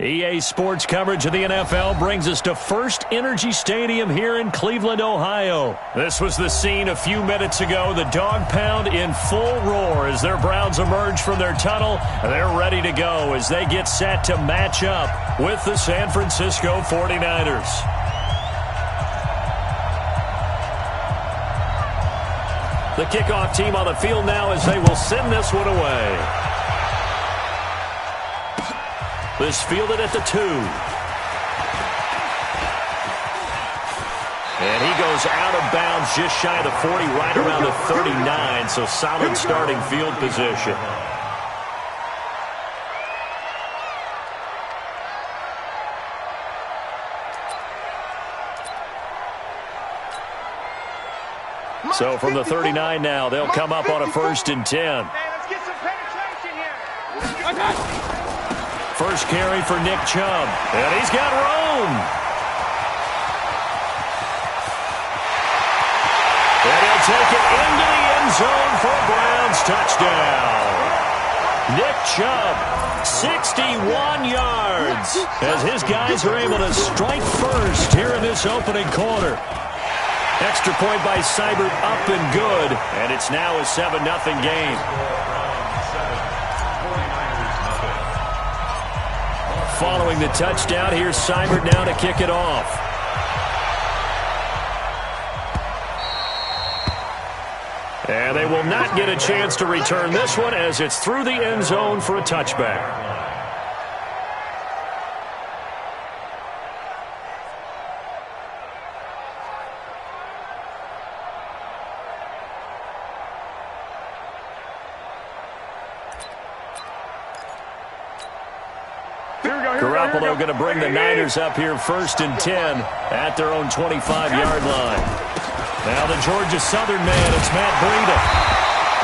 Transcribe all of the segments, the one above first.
EA Sports coverage of the NFL brings us to First Energy Stadium here in Cleveland, Ohio. This was the scene a few minutes ago. The dog pound in full roar as their Browns emerge from their tunnel. They're ready to go as they get set to match up with the San Francisco 49ers. The kickoff team on the field now as they will send this one away. This fielded at the 2. And he goes out of bounds just shy of the 40, right around the 39. So solid starting field position. So from the 39 now, they'll come up on a 1st and 10. Let's get some penetration here. First carry for Nick Chubb. And he's got room. And he'll take it into the end zone for a Browns touchdown. Nick Chubb, 61 yards, as his guys are able to strike first here in this opening quarter. Extra point by Seibert, up and good, and it's now a 7-0 game. Following the touchdown, here's Seibert now to kick it off. And they will not get a chance to return this one as it's through the end zone for a touchback. Garoppolo going to bring the Niners up here 1st and 10 at their own 25-yard line. Now the Georgia Southern man, it's Matt Breida.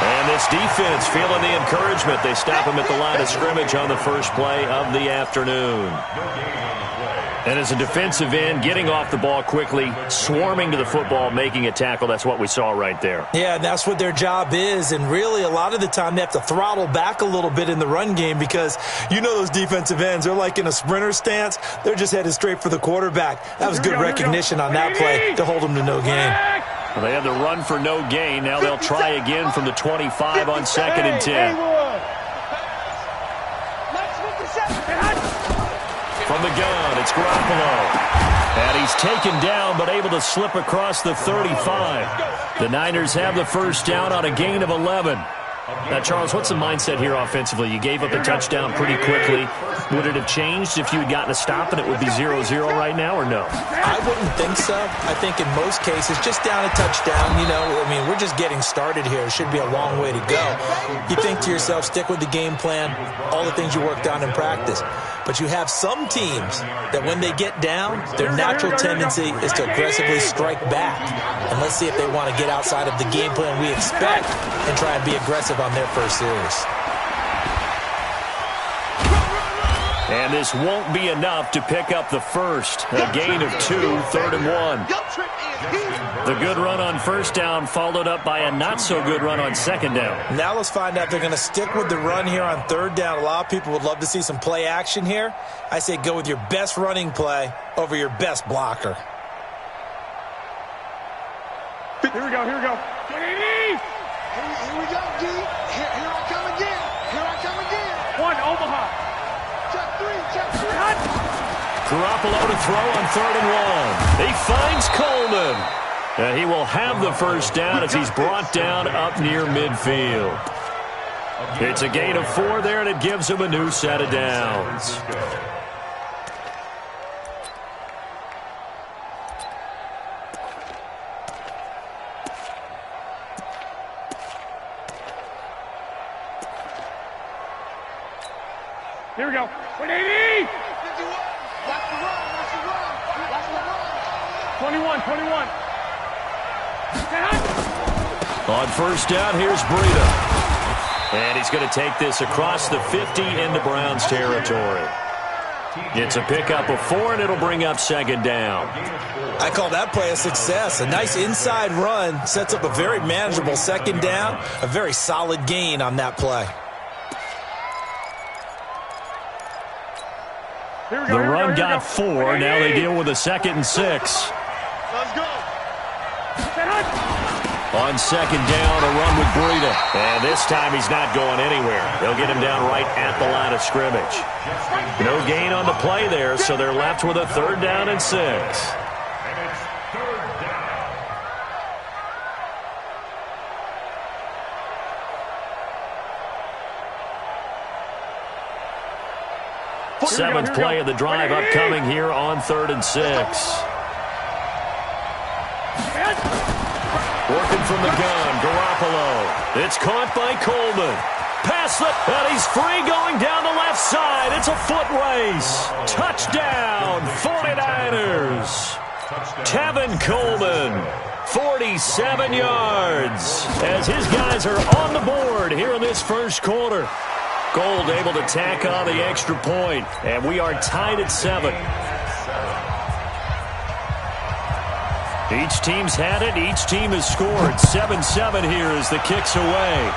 And this defense feeling the encouragement. They stop him at the line of scrimmage on the first play of the afternoon. And as a defensive end, getting off the ball quickly, swarming to the football, making a tackle, that's what we saw right there. Yeah, that's what their job is. And really, a lot of the time, they have to throttle back a little bit in the run game because you know those defensive ends, they're like in a sprinter stance. They're just headed straight for the quarterback. That was good recognition on that play to hold them to no gain. Well, they had the run for no gain. Now they'll try again from the 25 on 2nd and 10. From the gun, it's Garoppolo. And he's taken down, but able to slip across the 35. The Niners have the first down on a gain of 11. Now, Charles, what's the mindset here offensively? You gave up a touchdown pretty quickly. Would it have changed if you had gotten a stop and it would be 0-0 right now, or no? I wouldn't think so. I think in most cases, just down a touchdown, you know, I mean, we're just getting started here. It should be a long way to go. You think to yourself, stick with the game plan, all the things you worked on in practice. But you have some teams that when they get down, their natural tendency is to aggressively strike back. And let's see if they want to get outside of the game plan we expect and try and be aggressive on their first series. And this won't be enough to pick up the first. A gain of 2, 3rd and 1. The good run on first down followed up by a not-so-good run on 2nd down. Now let's find out if they're going to stick with the run here on 3rd down. A lot of people would love to see some play action here. I say go with your best running play over your best blocker. Here we go, here we go. Here we go, D. Here I come again. Here I come again. 1, Omaha. Check 3, check 3. Garoppolo to throw on 3rd and 1. He finds Coleman. He will have the first down as he's brought down up near midfield. It's a gain of 4 there, and it gives him a new set of downs. Here we go. 180! 21. On first down, here's Breida. And he's going to take this across the 50 into Browns territory. It's a pickup of 4, and it'll bring up 2nd down. I call that play a success. A nice inside run sets up a very manageable 2nd down. A very solid gain on that play. The run got 4. Now they deal with a 2nd and 6. Let's go. On 2nd down, a run with Breida. And this time he's not going anywhere. They'll get him down right at the line of scrimmage. No gain on the play there, so they're left with a 3rd down and 6. Seventh play of the drive upcoming here on 3rd and 6. Working from the gun, Garoppolo. It's caught by Coleman. Pass it, and he's free going down the left side. It's a foot race. Touchdown, 49ers. Tevin Coleman, 47 yards, as his guys are on the board here in this first quarter. Gold able to tack on the extra point, and we are tied at 7. Each team's had it. Each team has scored. 7-7 here as the kick's away.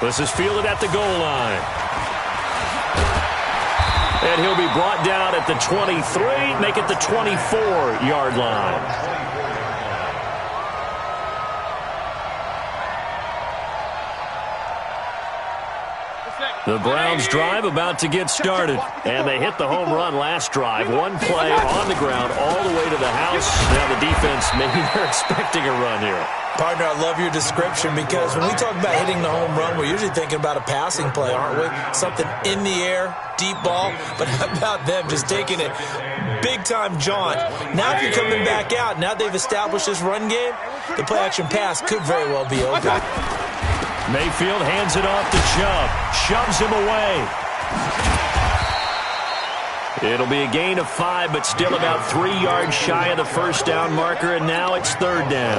This is fielded at the goal line. And he'll be brought down at the 23, make it the 24-yard line. The Browns drive about to get started. And they hit the home run last drive. One play on the ground all the way to the house. Now the defense, maybe they're expecting a run here. Partner, I love your description because when we talk about hitting the home run, we're usually thinking about a passing play, aren't we? Something in the air, deep ball. But how about them just taking it big-time jaunt? Now if you're coming back out, now they've established this run game, the play-action pass could very well be open. Mayfield hands it off to Chubb. Shoves him away. It'll be a gain of 5, but still about 3 yards shy of the first down marker, and now it's 3rd down.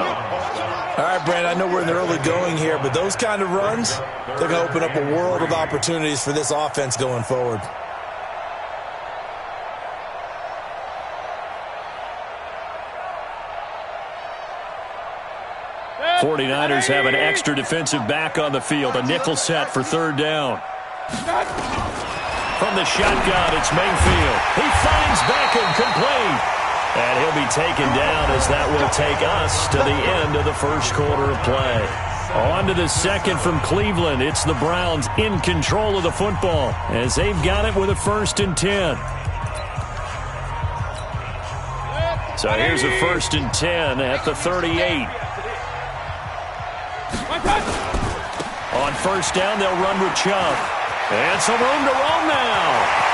All right, Brand, I know we're in the early going here, but those kind of runs, they're going to open up a world of opportunities for this offense going forward. The 49ers have an extra defensive back on the field. A nickel set for 3rd down. From the shotgun, it's Mayfield. He finds Beckham complete. And he'll be taken down as that will take us to the end of the first quarter of play. On to the second from Cleveland. It's the Browns in control of the football as they've got it with a 1st and 10. So here's a 1st and 10 at the 38. On 1st down, they'll run with Chubb. And some room to roam now.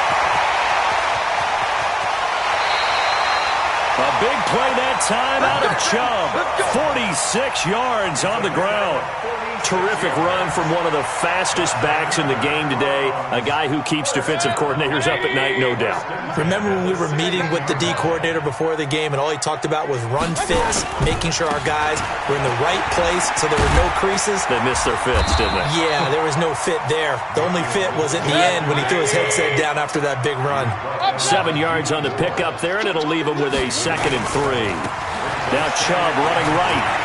A big play that time out of Chubb. 46 yards on the ground. Terrific run from one of the fastest backs in the game today. A guy who keeps defensive coordinators up at night, no doubt. Remember when we were meeting with the D coordinator before the game and all he talked about was run fits, making sure our guys were in the right place so there were no creases? They missed their fits, didn't they? Yeah, there was no fit there. The only fit was at the end when he threw his headset down after that big run. 7 yards on the pickup there, and it'll leave him with a 2nd and 3. Now Chubb running right.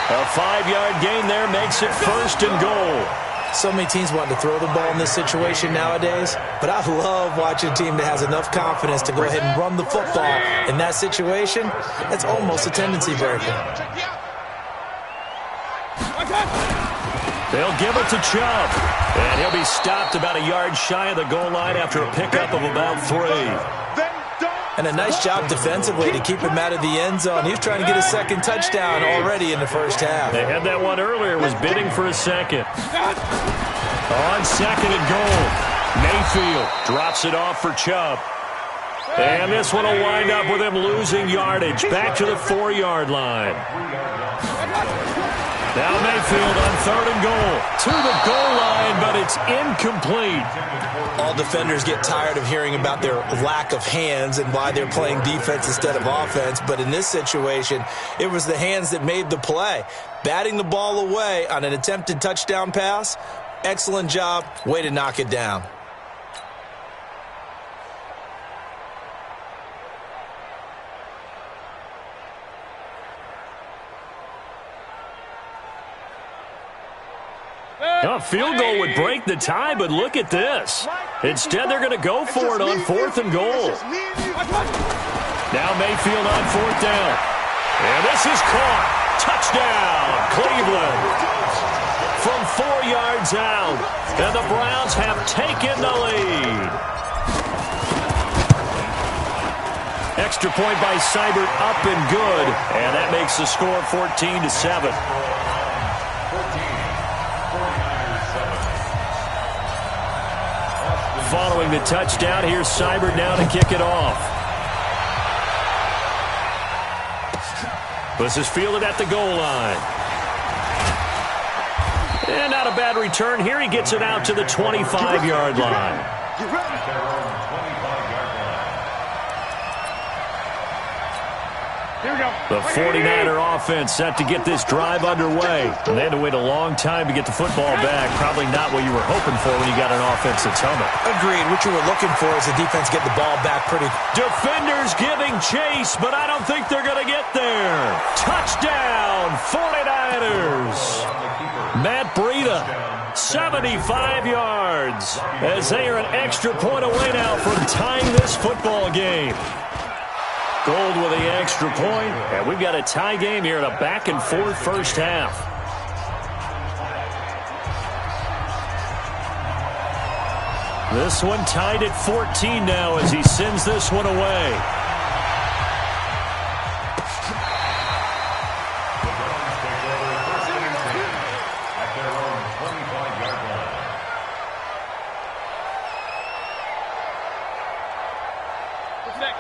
A 5-yard gain there makes it 1st and goal. So many teams want to throw the ball in this situation nowadays, but I love watching a team that has enough confidence to go ahead and run the football in that situation. That's almost a tendency breaker. They'll give it to Chubb, and he'll be stopped about a yard shy of the goal line after a pickup of about 3. And a nice job defensively to keep him out of the end zone. He was trying to get a 2nd touchdown already in the first half. They had that one earlier, was bidding for a 2nd. On 2nd and goal, Mayfield drops it off for Chubb. And this one will wind up with him losing yardage back to the 4-yard line. Now Mayfield on 3rd and goal. To the goal line, but it's incomplete. All defenders get tired of hearing about their lack of hands and why they're playing defense instead of offense. But in this situation, it was the hands that made the play. Batting the ball away on an attempted touchdown pass. Excellent job. Way to knock it down. A field goal would break the tie, but look at this. Instead, they're going to go for it on 4th and goal. Now Mayfield on 4th down. And this is caught. Touchdown, Cleveland. From 4 yards out. And the Browns have taken the lead. Extra point by Seibert, up and good. And that makes the score 14-7. Following the touchdown, here's Seibert now to kick it off. This is fielded at the goal line. And not a bad return here. He gets it out to the 25-yard line. The 49er offense set to get this drive underway. And they had to wait a long time to get the football back. Probably not what you were hoping for when you got an offense that's humming. Agreed. What you were looking for is the defense get the ball back pretty. Defenders giving chase, but I don't think they're going to get there. Touchdown, 49ers. Matt Breida, 75 yards, as they are an extra point away now from tying this football game. Gold with the extra point, and we've got a tie game here in a back-and-forth first half. This one tied at 14 now as he sends this one away.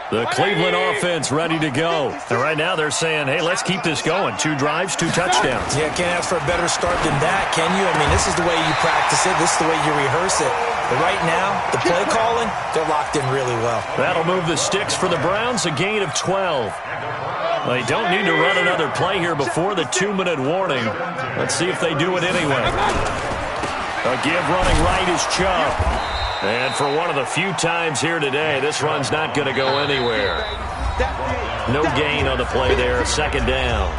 The Cleveland offense ready to go. And right now they're saying, hey, let's keep this going. 2 drives, 2 touchdowns. Yeah, can't ask for a better start than that, can you? I mean, this is the way you practice it. This is the way you rehearse it. But right now, the play calling, they're locked in really well. That'll move the sticks for the Browns, a gain of 12. They don't need to run another play here before the 2-minute warning. Let's see if they do it anyway. A give running right is Chubb. And for one of the few times here today, this run's not going to go anywhere. No gain on the play there, 2nd down.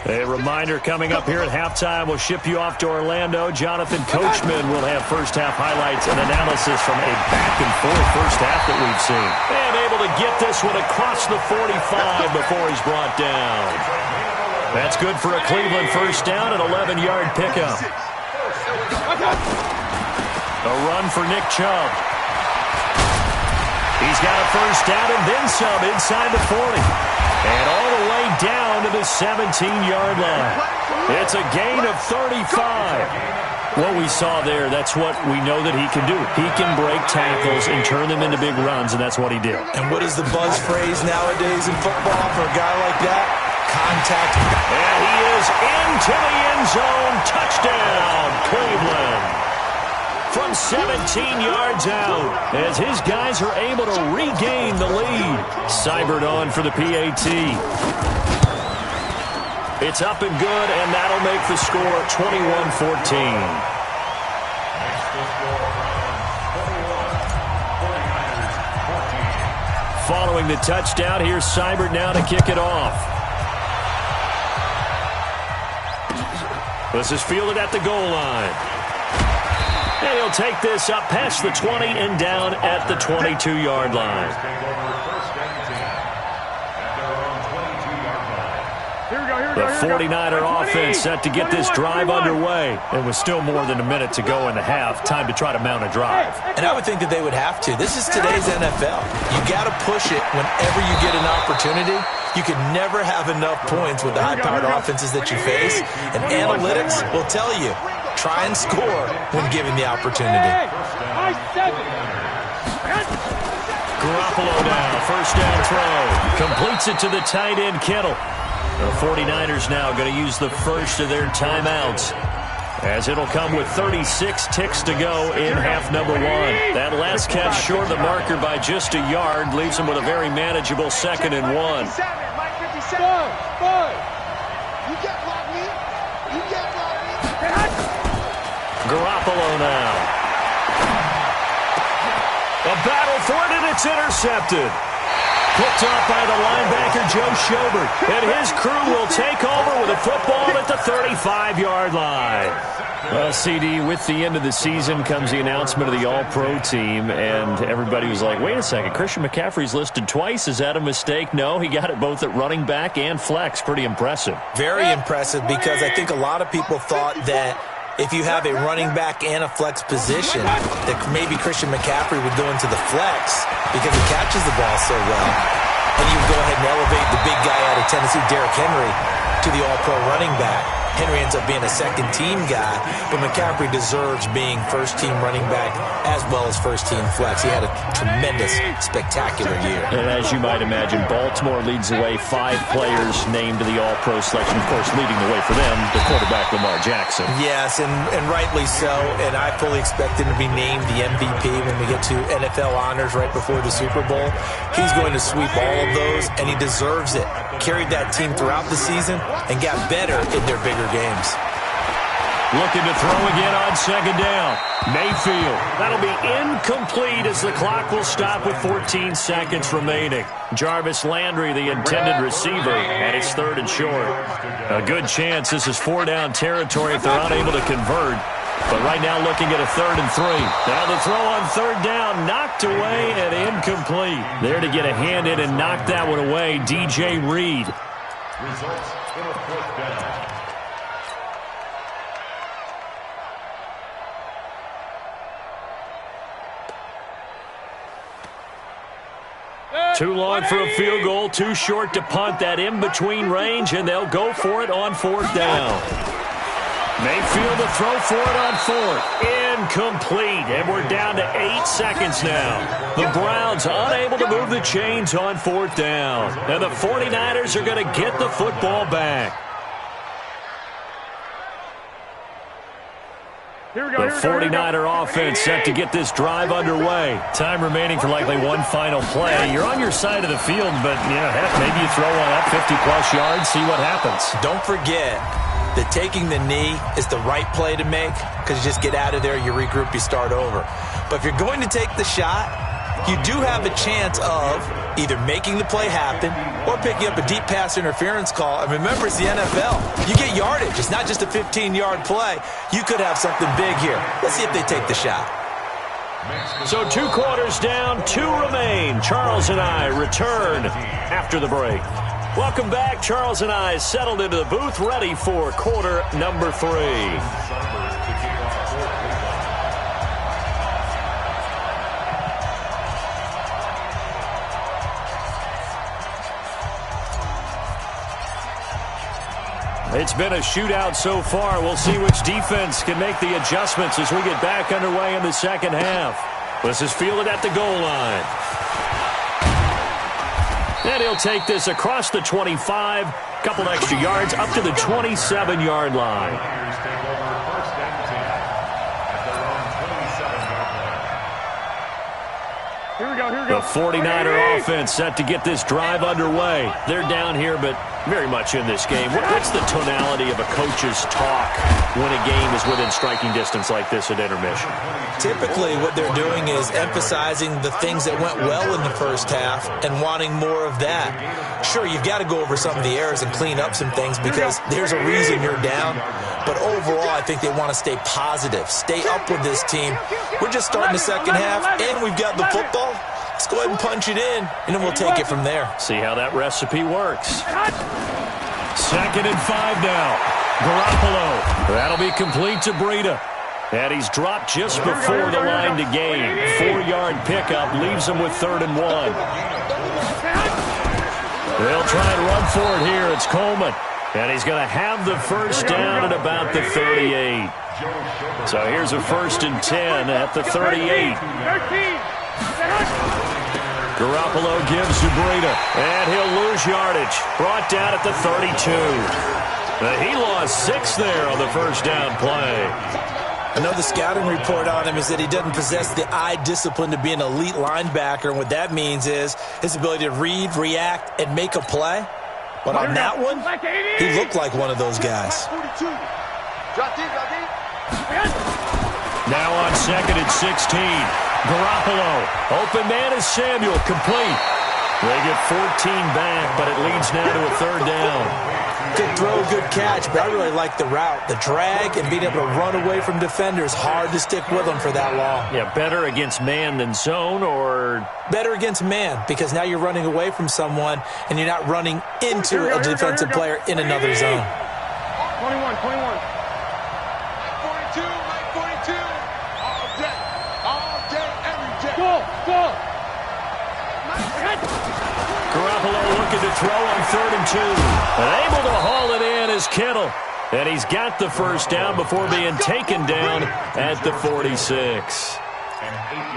A reminder coming up here at halftime. We'll ship you off to Orlando. Jonathan Coachman will have first-half highlights and analysis from a back-and-forth first half that we've seen. And able to get this one across the 45 before he's brought down. That's good for a Cleveland first down, an 11-yard pickup. A run for Nick Chubb. He's got a first down and then some inside the 40. And all the way down to the 17-yard line. It's a gain of 35. What we saw there, that's what we know that he can do. He can break tackles and turn them into big runs, and that's what he did. And what is the buzz phrase nowadays in football for a guy like that? Contact. And he is into the end zone. Touchdown, Cleveland. From 17 yards out, as his guys are able to regain the lead. Seibert on for the PAT. It's up and good, and that'll make the score 21-14. Following the touchdown, here's Seibert now to kick it off. This is fielded at the goal line. And he'll take this up past the 20 and down at the 22-yard line. The 49er offense set to get this drive underway. It was still more than a minute to go in the half. Time to try to mount a drive. And I would think that they would have to. This is today's NFL. You got to push it whenever you get an opportunity. You can never have enough points with the high-powered offenses that you face. And analytics will tell you, try and score when given the opportunity. Garoppolo now, first down throw. Completes it to the tight end, Kittle. The 49ers now going to use the first of their timeouts, as it'll come with 36 ticks to go in half number 1. That last catch short of the marker by just a yard leaves them with a very manageable 2nd and 1. Garoppolo now. A battle for it, and it's intercepted. Picked up by the linebacker, Joe Schobert. And his crew will take over with a football at the 35-yard line. Well, CD, with the end of the season comes the announcement of the All-Pro team, and everybody was like, wait a second, Christian McCaffrey's listed twice. Is that a mistake? No, he got it both at running back and flex. Pretty impressive. Very impressive, because I think a lot of people thought that if you have a running back and a flex position, that maybe Christian McCaffrey would go into the flex because he catches the ball so well. And you would go ahead and elevate the big guy out of Tennessee, Derrick Henry, to the All-Pro running back. Henry ends up being a second-team guy, but McCaffrey deserves being first-team running back as well as first-team flex. He had a tremendous, spectacular year. And as you might imagine, Baltimore leads the way. 5 players named to the All-Pro selection. Of course, leading the way for them, the quarterback Lamar Jackson. Yes, and rightly so. And I fully expect him to be named the MVP when we get to NFL honors right before the Super Bowl. He's going to sweep all of those, and he deserves it. Carried that team throughout the season and got better in their bigger games. Looking to throw again on second down. Mayfield. That'll be incomplete as the clock will stop with 14 seconds remaining. Jarvis Landry, the intended receiver, and it's 3rd and short. A good chance this is 4-down territory if they're unable to convert. But right now looking at a 3rd and 3. Now the throw on 3rd down, knocked away and incomplete. There to get a hand in and knock that one away, DJ Reed. Results in a 4th down. Too long for a field goal, too short to punt. That in-between range, and they'll go for it on 4th down. Mayfield to throw for it on 4th. Incomplete, and we're down to 8 seconds now. The Browns unable to move the chains on 4th down. And the 49ers are going to get the football back. The 49er offense set to get this drive underway. Time remaining for likely one final play. You're on your side of the field, but heck, maybe you throw one up 50-plus yards, see what happens. Don't forget that taking the knee is the right play to make, because you just get out of there, you regroup, you start over. But if you're going to take the shot, you do have a chance of either making the play happen or picking up a deep pass interference call. And remember, it's the NFL. You get yardage. It's not just a 15-yard play. You could have something big here. Let's see if they take the shot. So 2 quarters down, 2 remain. Charles and I return after the break. Welcome back. Charles and I settled into the booth, ready for quarter number 3. It's been a shootout so far. We'll see which defense can make the adjustments as we get back underway in the second half. This is fielded at the goal line. And he'll take this across the 25, couple extra yards, up to the 27-yard line. The 49er offense set to get this drive underway. They're down here, but very much in this game. What's the tonality of a coach's talk when a game is within striking distance like this at intermission? Typically, what they're doing is emphasizing the things that went well in the first half and wanting more of that. Sure, you've got to go over some of the errors and clean up some things because there's a reason you're down. But overall, I think they want to stay positive, stay up with this team. We're just starting the second half, and we've got the football. Let's go ahead and punch it in, and then we'll take it from there. See how that recipe works. 2nd and 5 now. Garoppolo. That'll be complete to Breida. And he's dropped just before the line to gain. 4-yard pickup leaves him with 3rd and 1. They'll try and run for it here. It's Coleman. And he's going to have the first down at about the 38. So here's a 1st and 10 at the 38. Garoppolo gives to Breida, and he'll lose yardage. Brought down at the 32. He lost 6 there on the first down play. Another scouting report on him is that he doesn't possess the eye discipline to be an elite linebacker, and what that means is his ability to read, react, and make a play. But on that one, he looked like one of those guys. Now on 2nd and 16. Garoppolo. Open man is Samuel. Complete. They get 14 back, but it leads now to a third down. Good throw, good catch, but I really like the route. The drag and being able to run away from defenders, hard to stick with them for that long. Yeah, better against man than zone, or? Better against man, because now you're running away from someone and you're not running into a defensive player in another zone. 21. 42, 42. All day, every day. Go. Garoppolo looking to throw on 3rd and 2. And able to haul it in is Kittle. And he's got the first down before being taken down at the 46.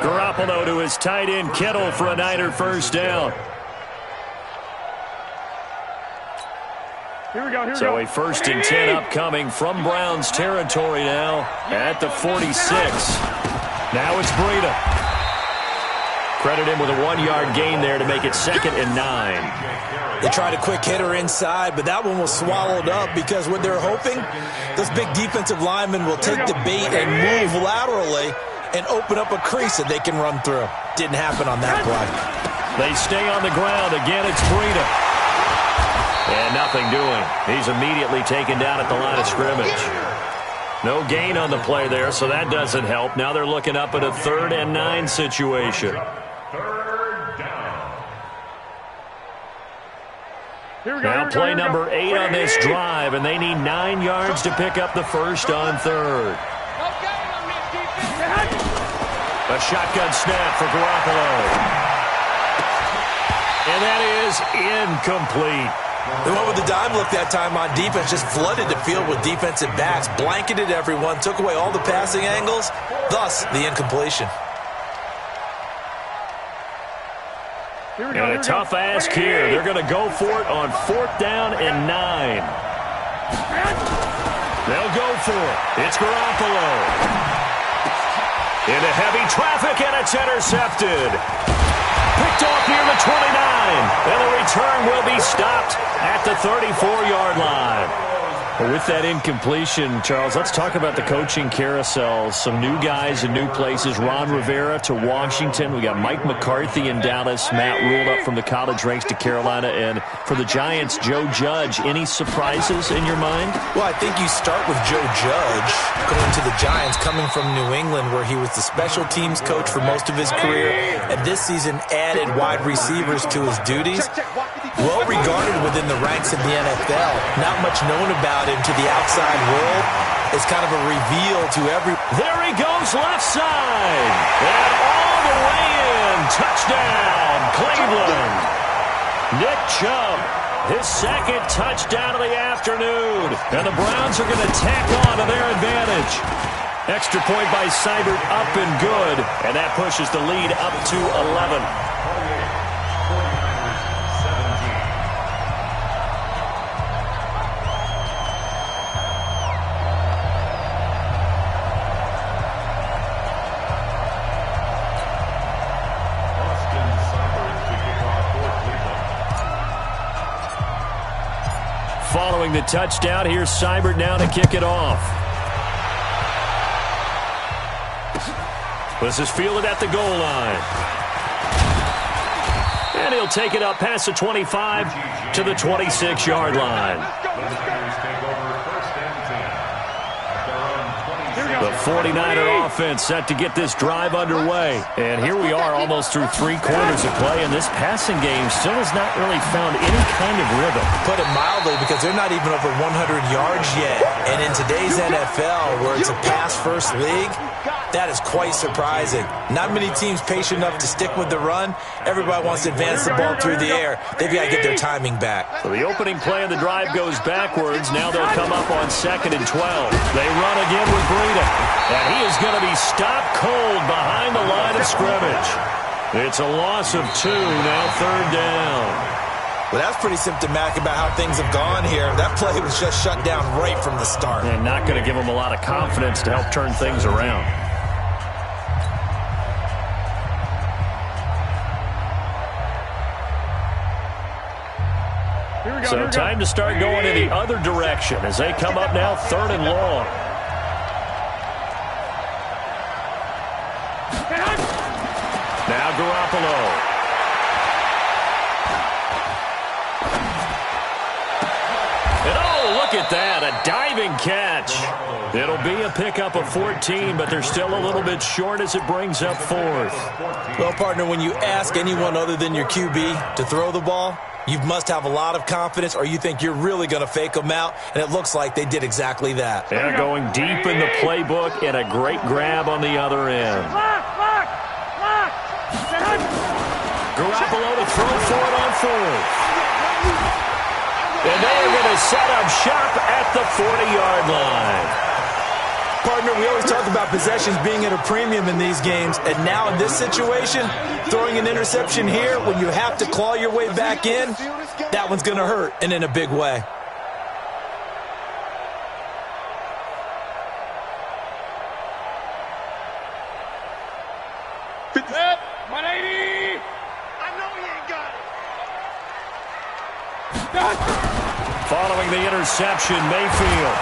Garoppolo to his tight end Kittle for a Niner first down. Here we go. So a 1st and 10 upcoming from Browns territory now at the 46. Now it's Breida. Credit him with a 1-yard gain there to make it 2nd and 9. They tried a quick hitter inside, but that one was swallowed up because what they're hoping, those big defensive linemen will take the bait and move laterally and open up a crease that they can run through. Didn't happen on that play. They stay on the ground. Again, it's Breida. And nothing doing. He's immediately taken down at the line of scrimmage. No gain on the play there, so that doesn't help. Now they're looking up at a 3rd and 9 situation. Now play number 8 on this drive, and they need 9 yards to pick up the first on 3rd. A shotgun snap for Garoppolo. And that is incomplete. The one with the dime look that time on defense just flooded the field with defensive backs, blanketed everyone, took away all the passing angles, thus the incompletion. And a tough ask here. They're going to go for it on 4th down and 9. They'll go for it. It's Garoppolo. Into heavy traffic, and it's intercepted. Picked off near the 29. And the return will be stopped at the 34-yard line. Well, with that incompletion, Charles, let's talk about the coaching carousel. Some new guys in new places. Ron Rivera to Washington. We got Mike McCarthy in Dallas. Matt Rule up from the college ranks to Carolina. And for the Giants, Joe Judge. Any surprises in your mind? Well, I think you start with Joe Judge going to the Giants, coming from New England, where he was the special teams coach for most of his career, and this season added wide receivers to his duties. Well regarded within the ranks of the NFL. Not much known about him to the outside world. It's kind of a reveal to every... There he goes left side. And all the way in. Touchdown, Cleveland. Nick Chubb, his 2nd touchdown of the afternoon. And the Browns are going to tack on to their advantage. Extra point by Seibert, up and good. And that pushes the lead up to 11. Following the touchdown, here's Seibert now to kick it off. This is fielded at the goal line. And he'll take it up past the 25 to the 26-yard line. The 49er offense set to get this drive underway. And here we are almost through 3 quarters of play, and this passing game still has not really found any kind of rhythm. Put it mildly, because they're not even over 100 yards yet. And in today's NFL, where it's a pass-first league, that is quite surprising. Not many teams patient enough to stick with the run. Everybody wants to advance the ball through the air. They've got to get their timing back. So the opening play of the drive goes backwards. Now they'll come up on 2nd and 12. They run again with Breida. And he is going to be stopped cold behind the line of scrimmage. It's a loss of 2, now 3rd down. Well, that's pretty symptomatic about how things have gone here. That play was just shut down right from the start. And not going to give them a lot of confidence to help turn things around. So time to start going in the other direction as they come up now 3rd and long. Now Garoppolo. And oh, look at that, a diving catch. It'll be a pickup of 14, but they're still a little bit short as it brings up fourth. Well, partner, when you ask anyone other than your QB to throw the ball, you must have a lot of confidence, or you think you're really going to fake them out, and it looks like they did exactly that. Yeah, going deep in the playbook and a great grab on the other end. Garoppolo to throw for it on fourth. And they are going to set up shop at the 40-yard line. Partner, we always talk about possessions being at a premium in these games, and now in this situation, throwing an interception here when you have to claw your way back in, that one's going to hurt, and in a big way. Set, 180. I know he ain't got it. Following the interception, Mayfield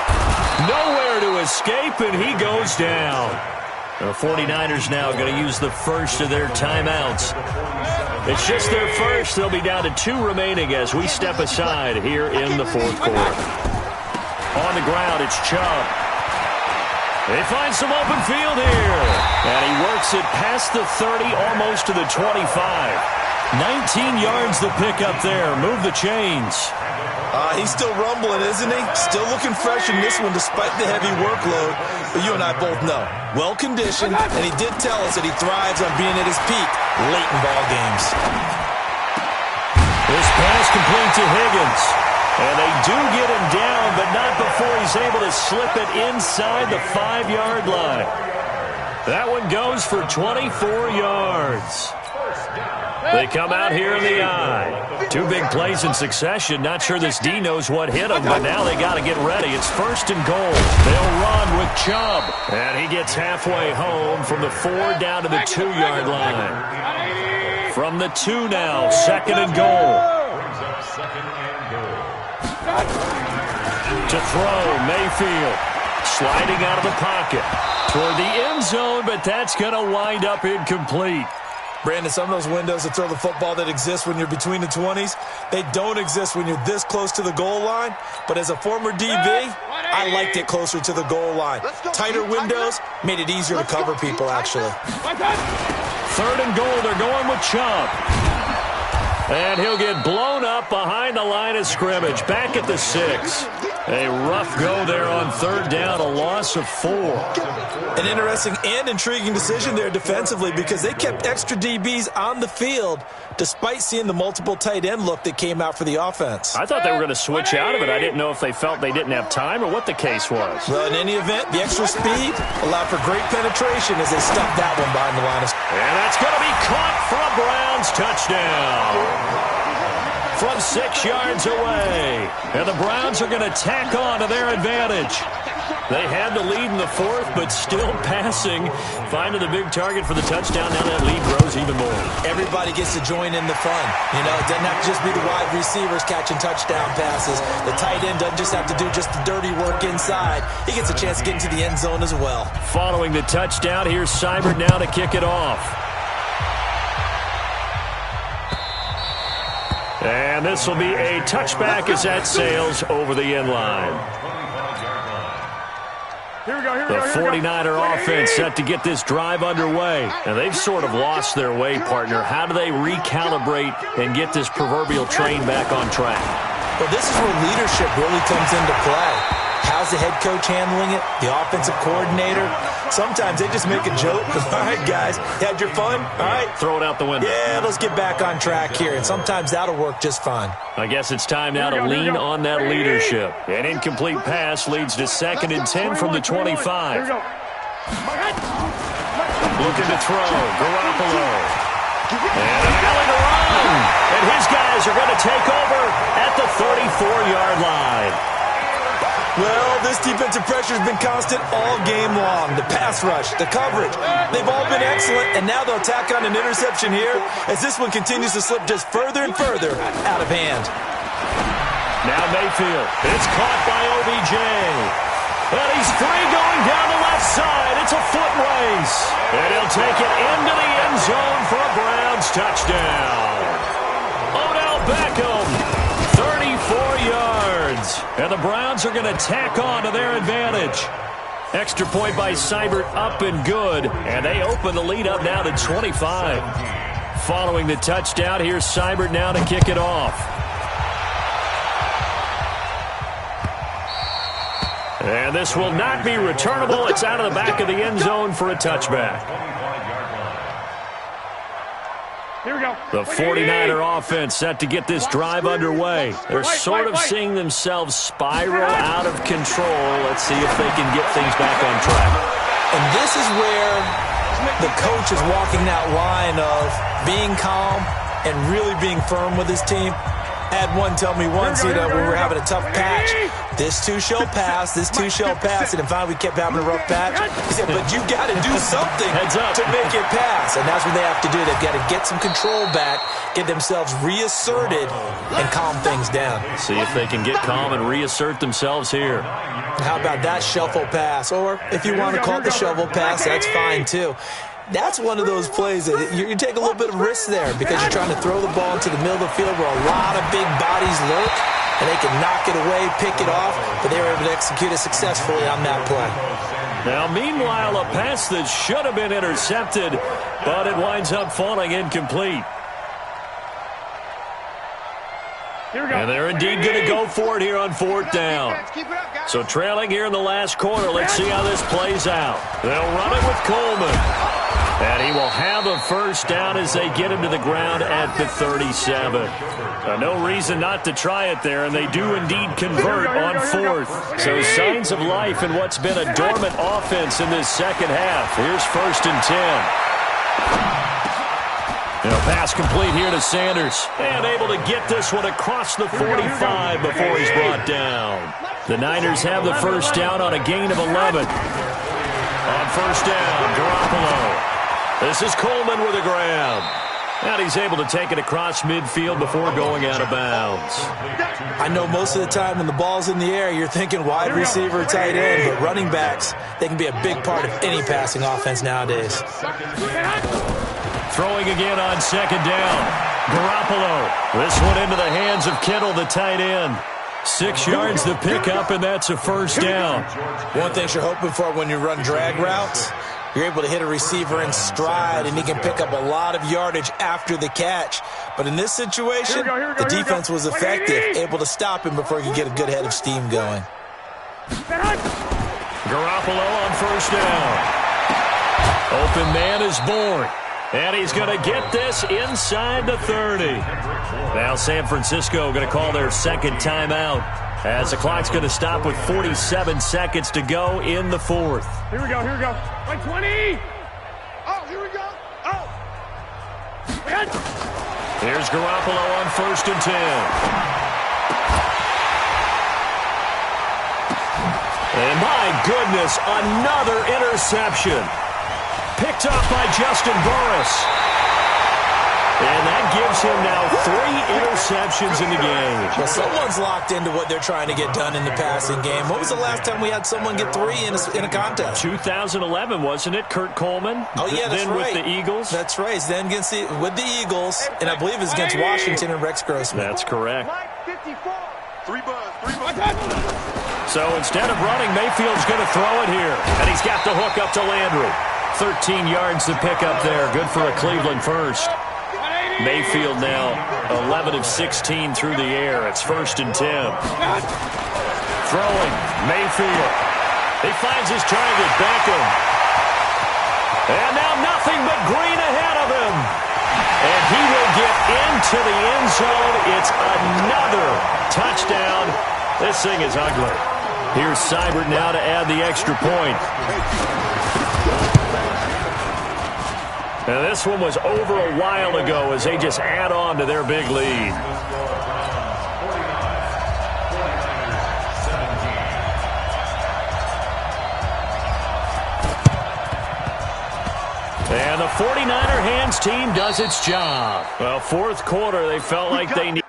nowhere to escape, and he goes down. The 49ers now going to use the first of their timeouts. It's just their first. They'll be down to 2 remaining as we step aside here in the fourth quarter. On the ground, it's Chubb. They find some open field here. And he works it past the 30, almost to the 25. 19 yards the pick up there. Move the chains. He's still rumbling, isn't he? Still looking fresh in this one despite the heavy workload. But you and I both know, well-conditioned, and he did tell us that he thrives on being at his peak late in ball games. This pass complete to Higgins. And they do get him down, but not before he's able to slip it inside the 5-yard line. That one goes for 24 yards. They come out here in the eye. 2 big plays in succession. Not sure this D knows what hit him, but now they got to get ready. It's first and goal. They'll run with Chubb. And he gets halfway home from the 4 down to the 2-yard line. From the 2 now, second and goal. To throw, Mayfield. Sliding out of the pocket. Toward the end zone, but that's going to wind up incomplete. Brandon, some of those windows to throw the football that exist when you're between the 20s, they don't exist when you're this close to the goal line. But as a former DB, I liked it closer to the goal line. Tighter windows made it easier to cover people, actually. Third and goal, they're going with Chubb. And he'll get blown up behind the line of scrimmage. Back at the 6. A rough go there on third down, a loss of 4. An interesting and intriguing decision there defensively because they kept extra DBs on the field despite seeing the multiple tight end look that came out for the offense. I thought they were going to switch out of it. I didn't know if they felt they didn't have time or what the case was. Well, in any event, the extra speed allowed for great penetration as they stuffed that one behind the line. And that's going to be caught for a Browns touchdown. From 6 yards away. And the Browns are going to tack on to their advantage. They had the lead in the 4th, but still passing. Finding the big target for the touchdown. Now that lead grows even more. Everybody gets to join in the fun. You know, it doesn't have to just be the wide receivers catching touchdown passes. The tight end doesn't just have to do just the dirty work inside. He gets a chance to get into the end zone as well. Following the touchdown, here's Seibert now to kick it off. And this will be a touchback as that sails over the end line. The 49er offense set to get this drive underway. And they've sort of lost their way, partner. How do they recalibrate and get this proverbial train back on track? Well, this is where leadership really comes into play. How's the head coach handling it? The offensive coordinator? Sometimes they just make a joke. All right, guys, you had your fun? All right. Throw it out the window. Yeah, let's get back on track here. And sometimes that'll work just fine. I guess it's time now to lean on that leadership. An incomplete pass leads to 2nd and 10 from the 25. Looking to throw. Garoppolo. And an alley to run. And his guys are going to take over at the 34-yard line. Well, this defensive pressure has been constant all game long. The pass rush, the coverage, they've all been excellent, and now they'll tack on an interception here as this one continues to slip just further and further out of hand. Now Mayfield. It's caught by OBJ. And he's free going down the left side. It's a foot race. And he'll take it into the end zone for a Browns touchdown. Odell Beckham. 34 yards. And the Browns are going to tack on to their advantage. Extra point by Seibert, up and good. And they open the lead up now to 25. Following the touchdown, here's Seibert now to kick it off. And this will not be returnable. It's out of the back of the end zone for a touchback. Here we go. The 49er offense set to get this drive underway. They're sort of seeing themselves spiral out of control. Let's see if they can get things back on track. And this is where the coach is walking that line of being calm and really being firm with his team. I had one tell me once, when we were having a tough patch, this too shall pass, this too shall pass, and then finally we kept having a rough patch. He said, but you got to do something to make it pass, and that's what they have to do. They've got to get some control back, get themselves reasserted, and calm things down. See if they can get calm and reassert themselves here. How about that shuffle pass? Or if you want to call it the shovel pass, that's fine too. That's one of those plays that you take a little bit of risk there because you're trying to throw the ball into the middle of the field where a lot of big bodies lurk, and they can knock it away, pick it off, but they were able to execute it successfully on that play. Now, meanwhile, a pass that should have been intercepted, but it winds up falling incomplete. And they're indeed going to go for it here on 4th down. So trailing here in the last quarter, let's see how this plays out. They'll run it with Coleman. And he will have a first down as they get him to the ground at the 37. No reason not to try it there, and they do indeed convert on 4th. So signs of life in what's been a dormant offense in this second half. Here's 1st and 10. Pass complete here to Sanders. And able to get this one across the 45 before he's brought down. The Niners have the first down on a gain of 11. On 1st down, Garoppolo. This is Coleman with a grab. And he's able to take it across midfield before going out of bounds. I know most of the time when the ball's in the air, you're thinking wide receiver, tight end, but running backs, they can be a big part of any passing offense nowadays. Throwing again on 2nd down. Garoppolo. This one into the hands of Kittle, the tight end. 6 yards to pick up, and that's a first down. One thing you're hoping for when you run drag routes, you're able to hit a receiver in stride, and he can pick up a lot of yardage after the catch. But in this situation, the defense was effective, able to stop him before he could get a good head of steam going. Garoppolo on 1st down. Open man is born. And he's going to get this inside the 30. Now San Francisco going to call their second timeout as the clock's going to stop with 47 seconds to go in the 4th. Here we go, here we go. 120. Oh, here we go. Oh. Here's Garoppolo on 1st and 10. And my goodness, another interception. Picked off by Justin Burris. And that gives him now 3 interceptions in the game. Well, someone's locked into what they're trying to get done in the passing game. When was the last time we had someone get 3 in a contest? 2011, wasn't it? Kurt Coleman? Oh, yeah, that's then right. With the Eagles? That's right. Then with the Eagles, and I believe it's against Washington and Rex Grossman. That's correct. 54. 3 buzz. So instead of running, Mayfield's going to throw it here. And he's got the hook up to Landry. 13 yards to pick up there. Good for a Cleveland first. Mayfield now 11 of 16 through the air. It's 1st and 10. Throwing. Mayfield. He finds his target. Beckham. And now nothing but green ahead of him. And he will get into the end zone. It's another touchdown. This thing is ugly. Here's Seibert now to add the extra point. Now this one was over a while ago as they just add on to their big lead. And the 49er hands team does its job. Well, 4th quarter, they felt like they needed